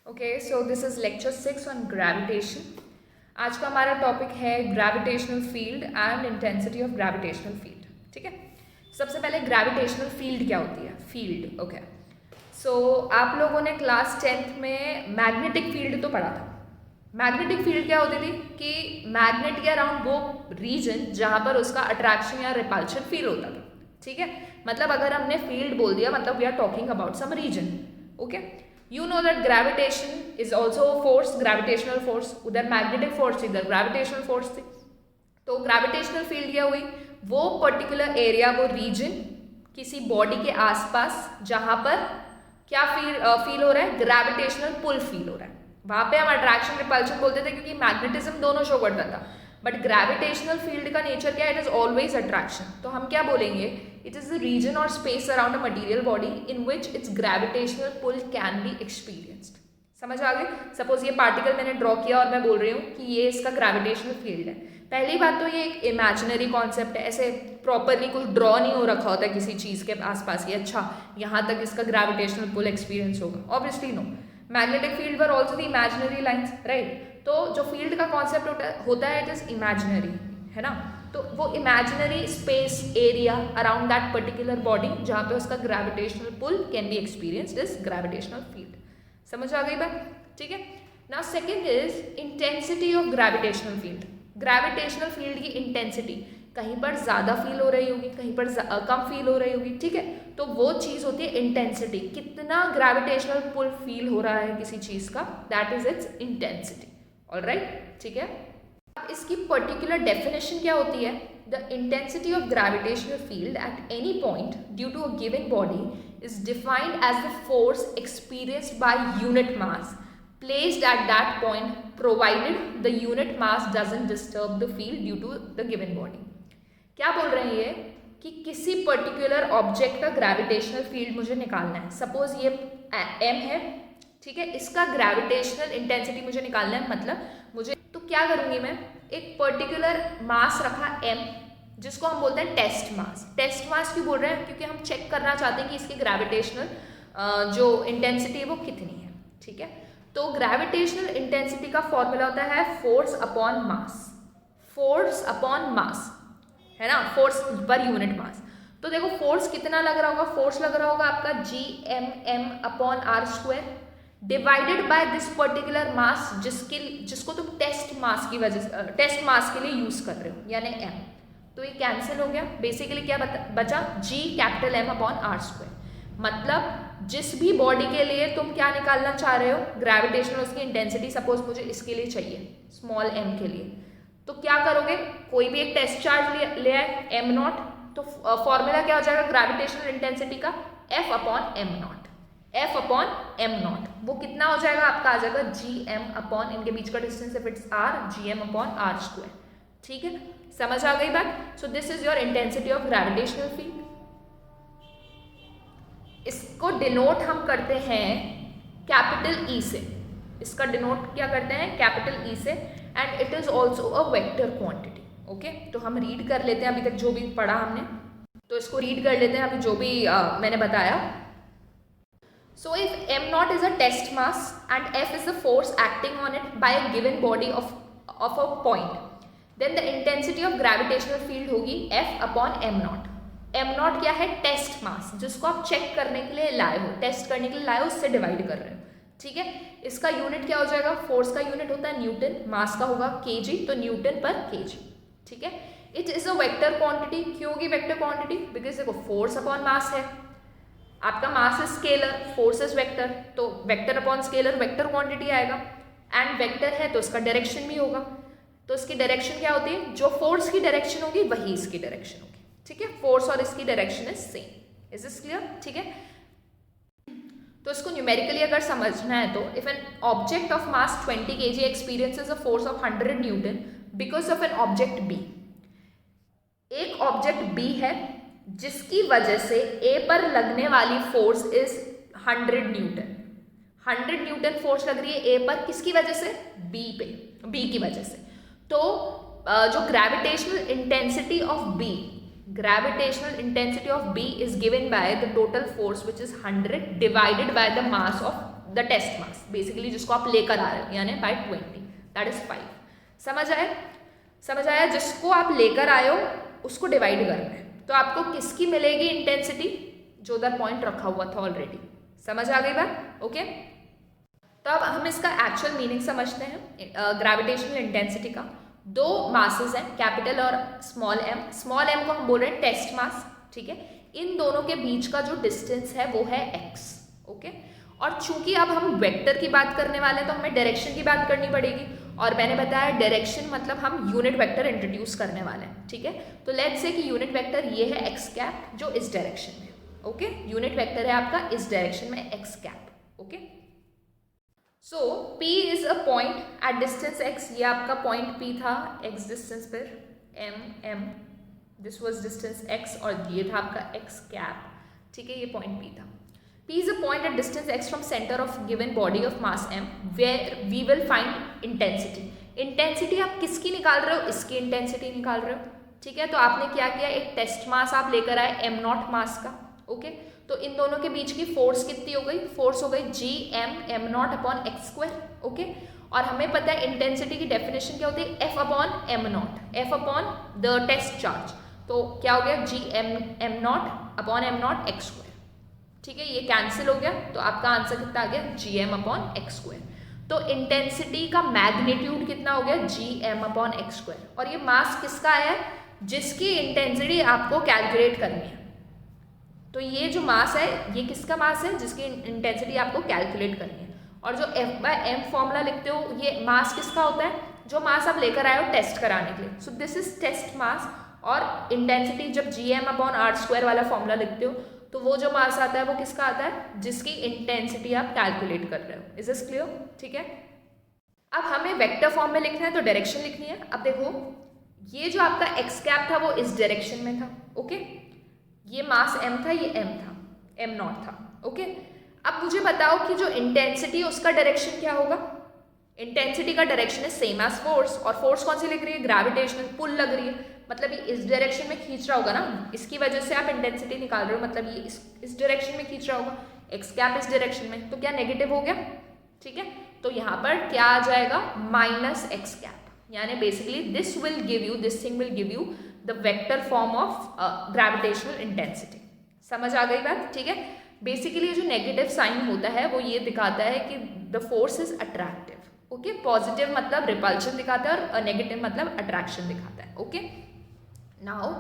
Okay, so this is lecture 6 on gravitation. आज का हमारा टॉपिक है gravitational field and intensity of gravitational field. ठीक है, सबसे पहले ग्रेविटेशनल फील्ड क्या होती है? फील्ड। ओके, सो आप लोगों ने क्लास 10th में मैग्नेटिक फील्ड तो पढ़ा था। मैग्नेटिक फील्ड क्या होती थी कि मैग्नेट के अराउंड वो रीजन जहाँ पर उसका अट्रैक्शन या रिपल्शन फील होता था। ठीक है, मतलब अगर हमने फील्ड बोल दिया मतलब we are talking about some region. Okay, you know that gravitation is also a force, gravitational force। उधर मैग्नेटिक फोर्स थी, इधर ग्रेविटेशनल फोर्स थी। तो ग्रेविटेशनल फील्ड क्या हुई? वो पर्टिकुलर एरिया, वो रीजन किसी बॉडी के आसपास जहां पर क्या फील हो रहा है? ग्रेविटेशनल पुल फील हो रहा है। वहां पे हम अट्रैक्शन रिपल्शन बोलते थे क्योंकि मैग्नेटिज्म दोनों शो करता था। बट ग्रेविटेशनल फील्ड का नेचर क्या है? It is always attraction. तो हम क्या बोलेंगे? इट इज द रीजन और space around a material body in which its gravitational pull can be experienced. समझ आ गई? सपोज ये पार्टिकल मैंने ड्रॉ किया और मैं बोल रही हूँ कि ये इसका ग्रेविटेशनल फील्ड है। पहली बात तो ये एक इमेजिनरी कॉन्सेप्ट है, ऐसे प्रॉपरली कुछ ड्रॉ नहीं हो रखा होता किसी चीज़ के आसपास ही। अच्छा, यहाँ तक इसका ग्रेविटेशनल पुल एक्सपीरियंस होगा? Obviously no. Magnetic field were also the imaginary lines, right? तो जो फील्ड का कॉन्सेप्ट होता है इट इज इमेजिनरी, है ना? तो वो imaginary space area around that particular body जहाँ पे उसका gravitational pull can be experienced is gravitational field. समझ आ गई बात? ठीक है। Now second is intensity of gravitational field. Gravitational field की इंटेंसिटी, कहीं पर ज़्यादा फील हो रही होगी, कहीं पर कम फील हो रही होगी। ठीक है, तो वो चीज़ होती है इंटेंसिटी। कितना ग्रेविटेशनल पुल फील हो रहा है किसी चीज़ का, that is its intensity. Alright, ठीक है। अब इसकी पर्टिकुलर डेफिनेशन क्या होती है? The intensity of gravitational field at any point due to a given body is defined as the force experienced by unit mass placed at that point provided the unit mass doesn't disturb the field due to the given body। क्या बोल रहे हैं ये कि किसी particular object का gravitational field मुझे निकालना है। सपोज ये m है, ठीक है, इसका ग्रेविटेशनल इंटेंसिटी मुझे निकालना है। मतलब मुझे तो क्या करूंगी मैं? एक पर्टिकुलर मास रखा m, जिसको हम बोलते हैं टेस्ट मास। टेस्ट मास क्यों बोल रहे हैं? क्योंकि हम चेक करना चाहते हैं कि इसकी ग्रेविटेशनल जो इंटेंसिटी है वो कितनी है। ठीक है, तो ग्रेविटेशनल इंटेंसिटी का फॉर्मूला होता है फोर्स अपॉन मास। फोर्स अपॉन मास, है ना, फोर्स पर यूनिट मास। तो देखो फोर्स कितना लग रहा होगा? फोर्स लग रहा होगा आपका Gm upon are square divided by this particular mass जिसको तुम टेस्ट मास की वजह से टेस्ट मास के लिए यूज कर रहे हो, यानी m। तो ये कैंसिल हो गया। बेसिकली क्या बचा? G capital M upon are square. मतलब जिस भी बॉडी के लिए तुम क्या निकालना चाह रहे हो ग्रेविटेशनल, उसकी इंटेंसिटी, सपोज मुझे इसके लिए चाहिए स्मॉल m के लिए, तो क्या करोगे? कोई भी एक टेस्ट चार्ज ले आए m नॉट, तो फॉर्मूला क्या हो जाएगा ग्रेविटेशनल इंटेंसिटी का? F upon m not. F upon m not वो कितना हो जाएगा आपका? आ जाएगा Gm अपॉन, इनके बीच का distance if it's r, Gm upon are square. ठीक है, समझ आ गई बात? So this is your intensity of gravitational field. इसको डिनोट हम करते हैं कैपिटल E से। इसका डिनोट क्या करते हैं? कैपिटल E से। And it is also a vector quantity. Okay, तो हम रीड कर लेते हैं अभी तक जो भी पढ़ा हमने, तो इसको रीड कर लेते हैं अभी जो भी मैंने बताया। So if m naught is a test mass and f is the force acting on it by a given body of a point, then the intensity of gravitational field होगी F upon m naught. m naught क्या है? Test मास, जिसको आप check करने के लिए लाए हो, टेस्ट करने के लिए लाए हो, उससे डिवाइड कर रहे हो। ठीक है, इसका यूनिट क्या हो जाएगा? फोर्स का यूनिट होता है न्यूटन, मास का होगा kg, तो न्यूटन पर kg। ठीक है, it is a vector quantity. क्यों होगी वेक्टर क्वांटिटी? बिकॉज देखो फोर्स अपॉन मास है, आपका mass is scalar, force is vector, तो vector upon scalar vector quantity आएगा। एंड वेक्टर है तो इसका डायरेक्शन भी होगा, तो इसकी डायरेक्शन क्या होती है? जो फोर्स की डायरेक्शन होगी वही इसकी डायरेक्शन होगी। ठीक है, फोर्स और इसकी direction is same. Is this clear? ठीक है, तो इसको न्यूमेरिकली अगर समझना है तो if an object of mass 20 kg experiences a force of 100 newton because of an object B. एक ऑब्जेक्ट बी है जिसकी वजह से ए पर लगने वाली force is 100 newton. 100 newton force लग रही है ए पर, किसकी वजह से? बी पे, बी की वजह से। तो जो gravitational intensity of B, gravitational intensity of B is given by the total force which is 100 divided by the mass of the test mass, basically जिसको आप लेकर आ रहे हो, यानी बाय 20, दैट इज 5। समझ आया? जिसको आप लेकर आए हो उसको डिवाइड करना है, तो आपको किसकी मिलेगी इंटेंसिटी? जो उधर पॉइंट रखा हुआ था ऑलरेडी। समझ आ गई बात? ओके, तो अब हम इसका एक्चुअल मीनिंग समझते हैं ग्रेविटेशनल इंटेंसिटी का। दो मासेस हैं, कैपिटल और स्मॉल एम। स्मॉल एम को हम बोल रहे हैं टेस्ट मास, ठीक है। इन दोनों के बीच का जो डिस्टेंस है वो है x, ओके। और चूंकि अब हम वेक्टर की बात करने वाले हैं तो हमें डायरेक्शन की बात करनी पड़ेगी, और मैंने बताया डायरेक्शन मतलब हम यूनिट वेक्टर इंट्रोड्यूस करने वाले हैं, ठीक है। तो लेट्स से कि यूनिट वेक्टर ये है x कैप जो इस डायरेक्शन में, ओके। यूनिट वेक्टर है आपका इस डायरेक्शन में x cap, okay. So P is a point at distance x, ये आपका पॉइंट P था x डिस्टेंस पर, m, this was distance x, और ये था आपका x कैप, ठीक है, ये पॉइंट P था। P is a point at distance x from center of given body of mass m where we will find intensity। Intensity आप किसकी निकाल रहे हो? इसकी इंटेंसिटी निकाल रहे हो, ठीक है। तो आपने क्या किया, एक टेस्ट मास आप लेकर आए m नॉट मास का, ओके। तो इन दोनों के बीच की फोर्स कितनी हो गई? फोर्स हो गई g m not upon X square, okay. और हमें पता है इंटेंसिटी की डेफिनेशन क्या होती है? f upon m not, f upon the test charge. तो क्या हो गया? g m not upon m not X square, ठीक है। ये कैंसिल हो गया, तो आपका आंसर कितना आ गया? G M upon X square. तो इंटेंसिटी का मैग्नीट्यूड कितना हो गया? G M upon X square. और ये मास किसका आया है? जिसकी इंटेंसिटी आपको कैलकुलेट करनी है। तो ये जो मास है ये किसका मास है? जिसकी इंटेंसिटी आपको कैलकुलेट करनी है। और जो एफ बाय एम फॉर्मूला लिखते हो, ये मास किसका होता है? जो मास आप लेकर आए हो टेस्ट कराने के लिए। So this is test mass. और इंटेंसिटी जब G M upon are square वाला फॉर्मूला लिखते हो तो वो जो मास आता है वो किसका आता है? जिसकी इंटेंसिटी आप कैलकुलेट कर रहे हो। Is this clear? ठीक है। अब हमें वेक्टर फॉर्म में लिखना है तो डायरेक्शन लिखनी है। अब देखो ये जो आपका एक्स कैप था वो इस डायरेक्शन में था, ओके। ये मास m था, ये m था, m नॉट था, ओके। अब मुझे बताओ कि जो इंटेंसिटी है उसका डायरेक्शन क्या होगा? इंटेंसिटी का डायरेक्शन है सेम एज फोर्स, और फोर्स कौन सी लग रही है? ग्रेविटेशनल पुल लग रही है, मतलब ये इस डायरेक्शन में खींच रहा होगा ना, इसकी वजह से आप इंटेंसिटी निकाल रहे हो, मतलब ये इस डायरेक्शन में खींच रहा होगा, एक्स कैप इस डायरेक्शन में, तो क्या नेगेटिव हो गया? ठीक है, तो यहाँ पर क्या आ जाएगा? माइनस एक्स कैप, यानी basically this thing will give you the vector form of gravitational intensity. समझ आ गई बात? ठीक है, बेसिकली जो नेगेटिव साइन होता है वो ये दिखाता है कि the force is attractive, okay. Positive मतलब रिपल्शन दिखाता है और नेगेटिव मतलब अट्रैक्शन दिखाता है, okay. Now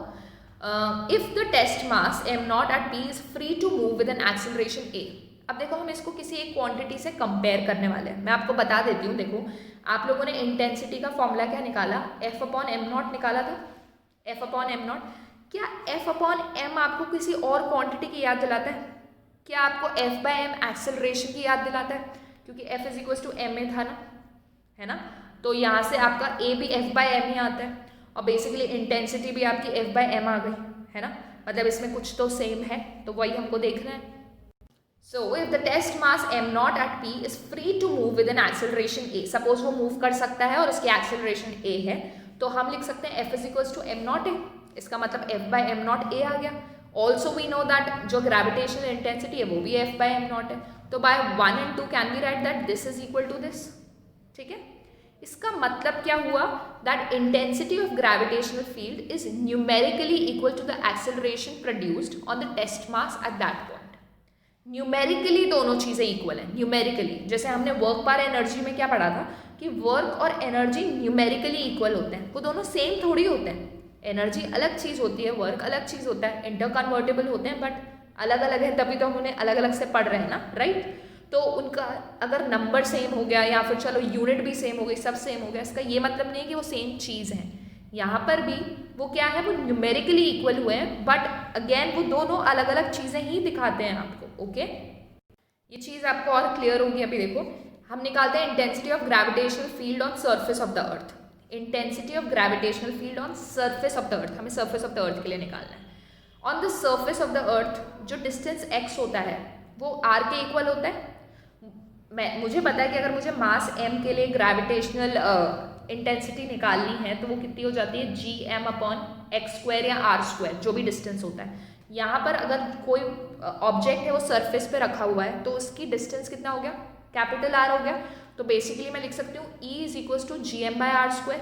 if the test mass m not at p is free to move with an acceleration a। अब देखो हम इसको किसी एक क्वांटिटी से कंपेयर करने वाले हैं। मैं आपको बता देती हूँ, देखो आप लोगों ने इंटेंसिटी का फॉर्मूला क्या निकाला? f अपॉन m नॉट निकाला था, f अपॉन m नॉट। क्या f अपॉन m आपको किसी और क्वांटिटी की याद दिलाता है? क्या आपको f बाय m एक्सेलरेशन की याद दिलाता है? क्योंकि f is equal to m में था ना, है ना, तो यहाँ से आपका a भी f बाय m ही आता है, और बेसिकली इंटेंसिटी भी आपकी f बाय m आ गई, है ना, मतलब इसमें कुछ तो सेम है, तो वही हमको देखना है। So if the test mass m not at p is free to move with an acceleration a, suppose वो मूव कर सकता है और उसकी एक्सेलरेशन a है, तो हम लिख सकते हैं f is equal to m not a, इसका मतलब f by m not a आ गया। ऑल्सो वी नो दैट जो ग्रेविटेशनल इंटेंसिटी है वो भी f बाय m नॉट है, तो by 1 and 2 can be right that this is equal to this. ठीक है, इसका मतलब क्या हुआ? That intensity of gravitational field is numerically equal to the acceleration produced on the test mass at that point. Numerically दोनों चीजें equal हैं। Numerically जैसे हमने वर्क पर एनर्जी में क्या पढ़ा था कि वर्क और एनर्जी न्यूमेरिकली इक्वल होते हैं, वो दोनों सेम थोड़ी होते हैं। एनर्जी अलग चीज होती है, वर्क अलग चीज होता है, इंटर कन्वर्टेबल होते हैं, बट अलग अलग है, तभी तो हम उन्हें अलग अलग से पढ़ रहे हैं ना, राइट। तो उनका अगर नंबर सेम हो गया या फिर चलो यूनिट भी सेम हो गई, सब सेम हो गया, इसका ये मतलब नहीं है कि वो सेम चीज़ है। यहाँ पर भी वो क्या है, वो न्यूमेरिकली इक्वल हुए हैं, बट अगेन वो दोनों अलग अलग चीज़ें ही दिखाते हैं आपको, ओके। ये चीज़ आपको और क्लियर होगी। अभी देखो हम निकालते हैं intensity of gravitational field on surface of the earth. Intensity of gravitational field on surface of the अर्थ, हमें सर्फेस ऑफ द अर्थ के लिए निकालना है। On the surface of the अर्थ जो डिस्टेंस x होता है वो r के इक्वल होता है। मुझे पता है कि अगर मुझे मास m के लिए ग्रेविटेशनल इंटेंसिटी निकालनी है तो वो कितनी हो जाती है? G M upon X square या आर स्क्वायर, जो भी डिस्टेंस होता है। यहाँ पर अगर कोई ऑब्जेक्ट है वो सरफेस पे रखा हुआ है तो उसकी डिस्टेंस कितना हो गया? कैपिटल आर हो गया, तो बेसिकली मैं लिख सकती हूँ E is equals to G M by R square.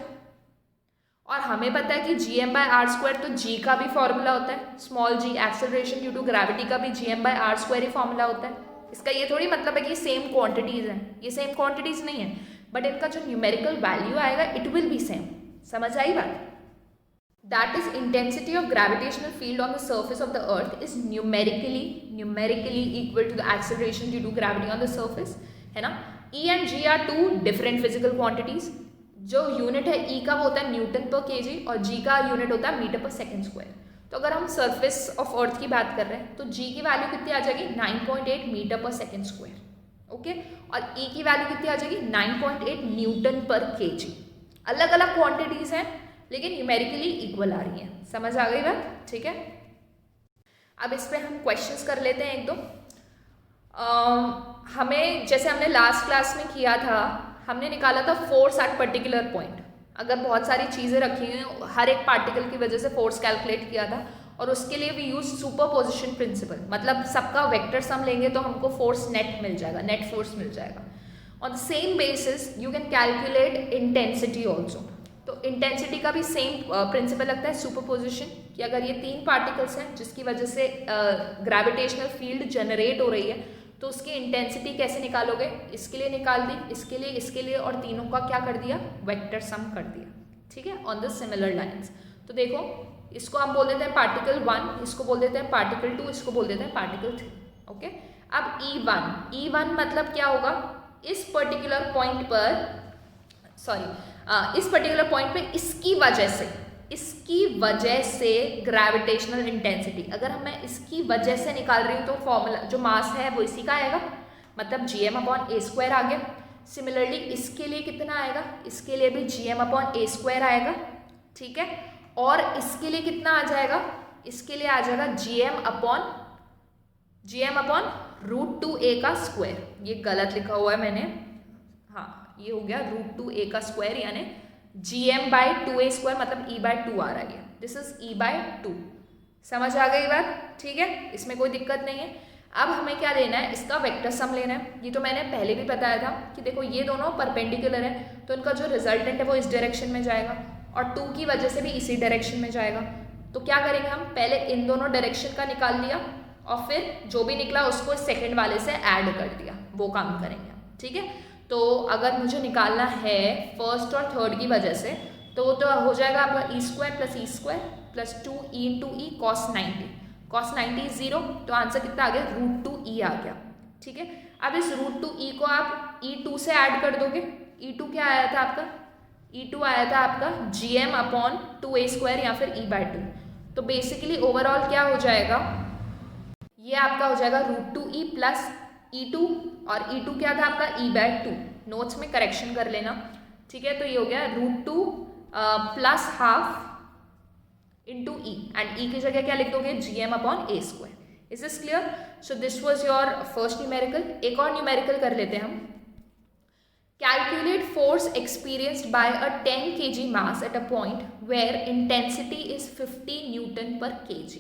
और हमें पता है कि G M by R square तो जी का भी फॉर्मूला होता है, small G acceleration due to gravity का भी G M by R square ही फॉर्मूला होता है। इसका ये थोड़ी मतलब है कि सेम क्वांटिटीज हैं, ये सेम क्वांटिटीज नहीं है, बट इनका जो न्यूमेरिकल वैल्यू आएगा इट विल बी सेम। समझ आई बात? That is intensity of gravitational field on the surface of the earth is numerically equal to the acceleration due to gravity on the surface, है ना। E and G are two different physical quantities. जो unit है E का वो होता है Newton पर KG और G का यूनिट होता है मीटर पर सेकेंड स्क्वायर। तो अगर हम सरफेस ऑफ अर्थ की बात कर रहे हैं तो G की वैल्यू कितनी आ जाएगी 9.8 मीटर पर सेकेंड स्क्वायर, ओके। और E की वैल्यू कितनी आ जाएगी 9.8 न्यूटन पर केजी। अलग अलग क्वांटिटीज हैं लेकिन न्यूमेरिकली इक्वल आ रही हैं। समझ आ गई बात? ठीक है, अब इस पर हम क्वेश्चंस कर लेते हैं एक दो। हमें जैसे हमने लास्ट क्लास में किया था, हमने निकाला था फोर्स एट पर्टिकुलर पॉइंट। अगर बहुत सारी चीज़ें रखी हैं, हर एक पार्टिकल की वजह से फोर्स कैलकुलेट किया था, और उसके लिए वी यूज सुपरपोजिशन प्रिंसिपल। मतलब सबका वेक्टर सम लेंगे तो हमको फोर्स नेट मिल जाएगा, नेट फोर्स मिल जाएगा। On the same basis you can calculate intensity also. तो इंटेंसिटी का भी सेम प्रिंसिपल लगता है सुपरपोजिशन, कि अगर ये तीन पार्टिकल्स हैं जिसकी वजह से ग्रेविटेशनल फील्ड जनरेट हो रही है, तो उसकी इंटेंसिटी कैसे निकालोगे? इसके लिए निकाल दी, इसके लिए और तीनों का क्या कर दिया? वेक्टर सम कर दिया, ठीक है, ऑन द सिमिलर लाइंस। तो देखो, इसको हम बोल देते हैं पार्टिकल 1, इसको बोल देते हैं पार्टिकल 2, इसको बोल देते हैं पार्टिकल 3, ओके। अब E1 मतलब क्या होगा? इस पर्टिकुलर पॉइंट पर, इस पर्टिकुलर पॉइंट पे इसकी वजह से ग्रेविटेशनल इंटेंसिटी, अगर मैं इसकी वजह से निकाल रही हूँ तो फॉर्मूला जो मास है वो इसी का आएगा, मतलब gm/a² आ गया। सिमिलरली इसके लिए कितना आएगा? इसके लिए भी gm/a² आएगा, ठीक है। और इसके लिए कितना आ जाएगा? इसके लिए आ जाएगा gm/√2a का स्क्वायर। ये गलत लिखा हुआ है मैंने, हाँ ये हो गया √2a का स्क्वायर, यानी gm/2a² मतलब E/2 आ रहा है, दिस इज E/2। समझ आ गई बात? ठीक है, इसमें कोई दिक्कत नहीं है। अब हमें क्या लेना है? इसका वेक्टर सम लेना है। ये तो मैंने पहले भी बताया था कि देखो ये दोनों परपेंडिकुलर है, तो इनका जो रिजल्टेंट है वो इस डायरेक्शन में जाएगा और 2 की वजह से भी इसी डायरेक्शन में जाएगा। तो क्या करेंगे हम? पहले इन दोनों डायरेक्शन का निकाल लिया और फिर जो भी निकला उसको सेकेंड वाले से ऐड कर दिया, वो काम करेंगे, ठीक है। तो अगर मुझे निकालना है फर्स्ट और थर्ड की वजह से, तो हो जाएगा आपका E² + 2e × e cos 90 is 0, तो आंसर कितना आ गया? √2e आ गया, ठीक है। अब इस √2e को आप E2 से ऐड कर दोगे। E2 क्या आया था आपका? E2 आया था आपका gm/2a² या फिर E/2। तो बेसिकली ओवरऑल क्या हो जाएगा? ये आपका हो जाएगा √2e + E2, और E2 क्या था आपका? E/2। नोट्स में करेक्शन कर लेना, ठीक है। तो ये हो गया √2 + ½ into E, एंड E की जगह क्या लिख दोगे? gm/a²। Is this clear? So this was your first numerical. एक और न्यूमेरिकल कर लेते हैं हम। Calculate force experienced by a 10 kg mass at a point where intensity is 50 N/kg।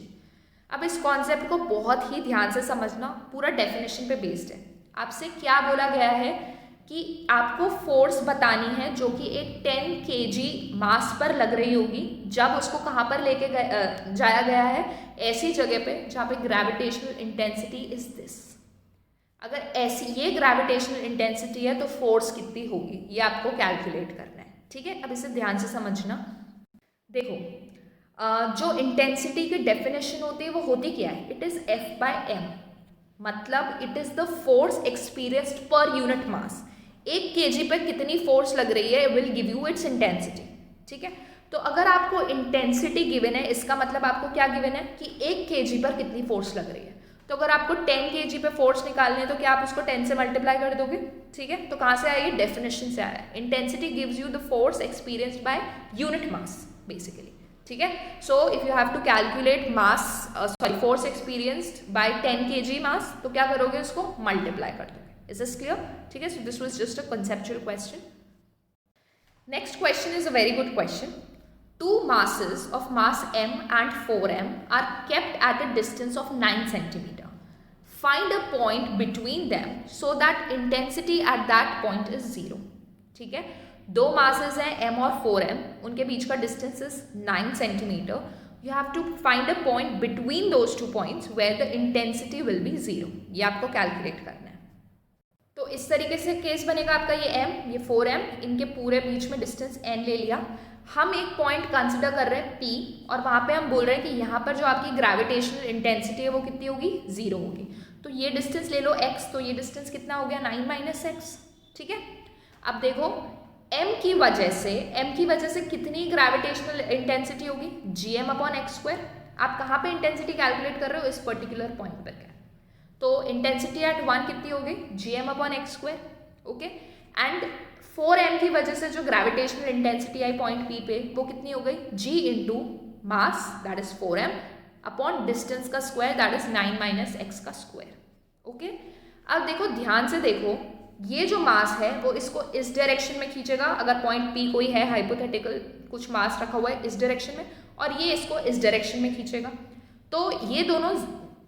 अब इस कॉन्सेप्ट को बहुत ही ध्यान से समझना, पूरा डेफिनेशन पे बेस्ड है। आपसे क्या बोला गया है कि आपको फोर्स बतानी है जो कि एक 10 kg मास पर लग रही होगी, जब उसको कहाँ पर लेके जाया गया है? ऐसी जगह पे जहाँ पे ग्रेविटेशनल इंटेंसिटी इज दिस। अगर ऐसी ये ग्रेविटेशनल इंटेंसिटी है तो फोर्स कितनी होगी, ये आपको कैलकुलेट करना है, ठीक है। अब इसे ध्यान से समझना। देखो, जो इंटेंसिटी की डेफिनेशन होती है वो होती क्या है? इट इज F/m, मतलब it is the force experienced per unit mass. 1 kg पर कितनी फोर्स लग रही है will give you it's intensity, ठीक है। तो अगर आपको इंटेंसिटी गिवन है, इसका मतलब आपको क्या गिवन है कि 1 kg पर कितनी फोर्स लग रही है। तो अगर आपको 10 kg पे फोर्स निकालनी है तो क्या आप उसको 10 से मल्टीप्लाई कर दोगे, ठीक है। तो कहाँ से आया? ये डेफिनेशन से आया। Intensity gives you the force experienced by unit mass basically, ठीक है। So if you have to calculate force experienced by 10 kg mass, तो क्या करोगे? उसको मल्टीप्लाई कर दोगे। Is this clear? ठीक है। So this was just a conceptual question. Next question is a very good question. Two masses of mass m and 4m are kept at a distance of 9 cm. Find a point between them so that intensity at that point is 0. ठीक है, दो masses हैं m और 4m, उनके बीच का distance is 9 centimetre. You have to find a point between those two points where the intensity will be 0. ये आपको कैलकुलेट करना है. तो इस तरीके से केस बनेगा आपका ये m, ये 4m, इनके पूरे बीच में डिस्टेंस n ले लिया. हम एक पॉइंट कंसिडर कर रहे हैं P और वहाँ पे हम बोल रहे हैं कि यहाँ पर जो आपकी ग्रेविटेशनल इंटेंसिटी है वो कितनी होगी, 0 होगी. तो ये डिस्टेंस ले लो x, तो ये डिस्टेंस कितना हो गया, 9 माइनस एक्स. ठीक है, अब देखो m की वजह से कितनी ग्रेविटेशनल इंटेंसिटी होगी, gm अपॉन एक्स स्क्वायर. आप कहाँ पे इंटेंसिटी कैलकुलेट कर रहे हो, इस पर्टिकुलर पॉइंट पर क्या. तो इंटेंसिटी एट 1 कितनी हो गई, gm upon X square. Okay, and 4m की वजह से जो ग्रेविटेशनल इंटेंसिटी आई पॉइंट P पे वो कितनी हो गई, g into mass that is 4m upon distance का square that is 9 minus X का स्क्वायर. ओके, अब देखो ध्यान से देखो, ये जो मास है वो इसको इस डायरेक्शन में खींचेगा. अगर पॉइंट P कोई है हाइपोथेटिकल, कुछ मास रखा हुआ है इस डायरेक्शन में, और ये इसको इस डायरेक्शन में खींचेगा. तो ये दोनों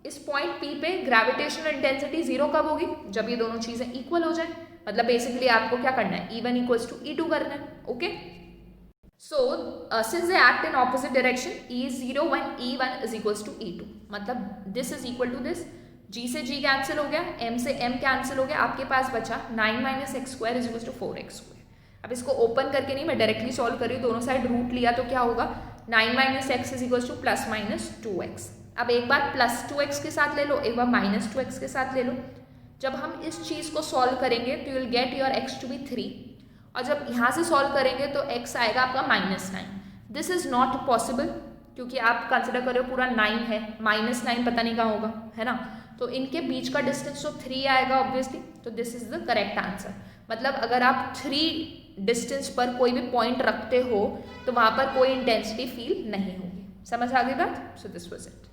इस पॉइंट P पे ग्रेविटेशनल इंटेंसिटी 0 कब होगी, जब ये दोनों चीज़ें इक्वल हो जाए. मतलब बेसिकली आपको क्या करना है, E1 इक्वल्स टू E2 करना है. Okay, so since they act in opposite direction, E is 0 when E1 is equals to E2. मतलब this is equal to this, G से G कैंसिल हो गया, M से M कैंसिल हो गया, आपके पास बचा 9 minus X square is equals to 4x square. अब इसको ओपन करके नहीं, मैं डायरेक्टली सॉल्व कर रही हूँ, दोनों साइड रूट लिया तो क्या होगा, 9 minus x is equals two plus minus 2x. अब एक बार प्लस 2x के साथ ले लो, एक बार माइनस 2x के साथ ले लो. जब हम इस चीज़ को सॉल्व करेंगे तो you will get your x to be 3, और जब यहाँ से सॉल्व करेंगे तो x आएगा आपका -9. दिस इज़ नॉट पॉसिबल क्योंकि आप कंसिडर करो पूरा 9 है, -9 पता नहीं कहाँ होगा, है ना. तो इनके बीच का डिस्टेंस तो 3 आएगा ऑब्वियसली. तो this is the correct answer. मतलब अगर आप 3 डिस्टेंस पर कोई भी पॉइंट रखते हो तो वहाँ पर कोई इंटेंसिटी फील नहीं होगी. समझ आ गई बात. So this was it.